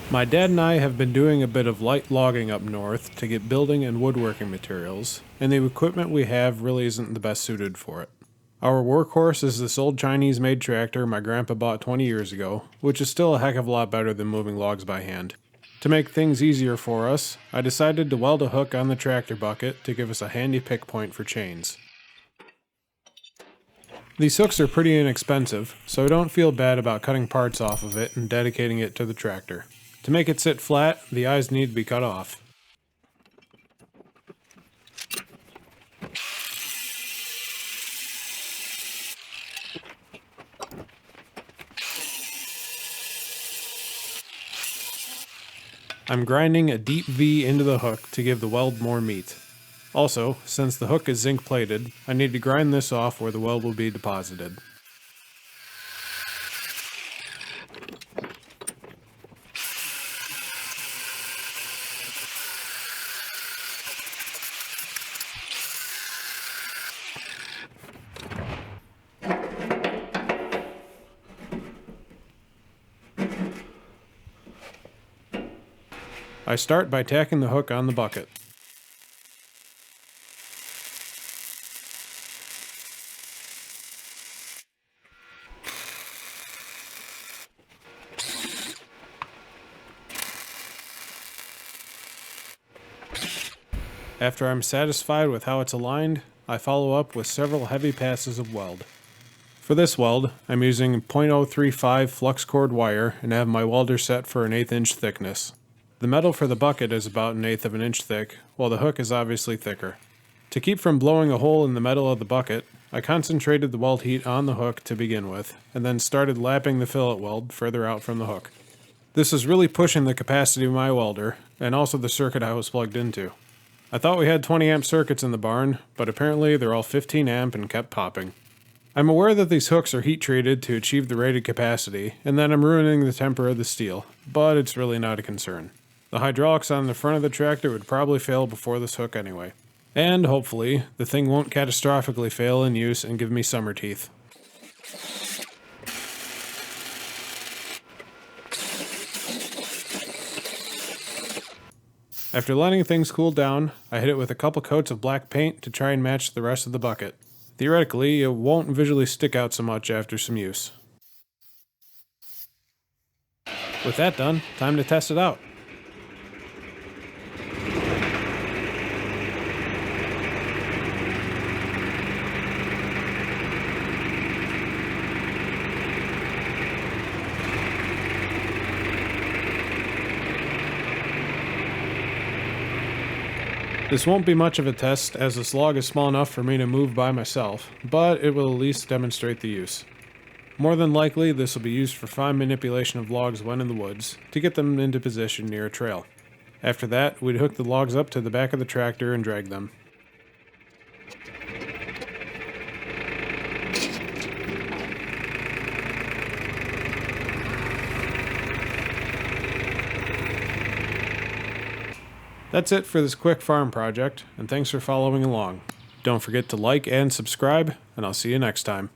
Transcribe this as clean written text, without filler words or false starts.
My dad and I have been doing a bit of light logging up north to get building and woodworking materials, and the equipment we have really isn't the best suited for it. Our workhorse is this old Chinese-made tractor my grandpa bought 20 years ago, which is still a heck of a lot better than moving logs by hand. To make things easier for us, I decided to weld a hook on the tractor bucket to give us a handy pick point for chains. These hooks are pretty inexpensive, so I don't feel bad about cutting parts off of it and dedicating it to the tractor. To make it sit flat, the eyes need to be cut off. I'm grinding a deep V into the hook to give the weld more meat. Also, since the hook is zinc plated, I need to grind this off where the weld will be deposited. I start by tacking the hook on the bucket. After I'm satisfied with how it's aligned, I follow up with several heavy passes of weld. For this weld, I'm using .035 flux cord wire and have my welder set for an 1/8 inch thickness. The metal for the bucket is about 1/8 of an inch thick, while the hook is obviously thicker. To keep from blowing a hole in the metal of the bucket, I concentrated the weld heat on the hook to begin with, and then started lapping the fillet weld further out from the hook. This is really pushing the capacity of my welder, and also the circuit I was plugged into. I thought we had 20 amp circuits in the barn, but apparently they're all 15 amp and kept popping. I'm aware that these hooks are heat treated to achieve the rated capacity, and that I'm ruining the temper of the steel, but it's really not a concern. The hydraulics on the front of the tractor would probably fail before this hook anyway. And hopefully, the thing won't catastrophically fail in use and give me summer teeth. After letting things cool down, I hit it with a couple coats of black paint to try and match the rest of the bucket. Theoretically, it won't visually stick out so much after some use. With that done, time to test it out. This won't be much of a test, as this log is small enough for me to move by myself, but it will at least demonstrate the use. More than likely, this will be used for fine manipulation of logs when in the woods, to get them into position near a trail. After that, we'd hook the logs up to the back of the tractor and drag them. That's it for this quick farm project, and thanks for following along. Don't forget to like and subscribe, and I'll see you next time.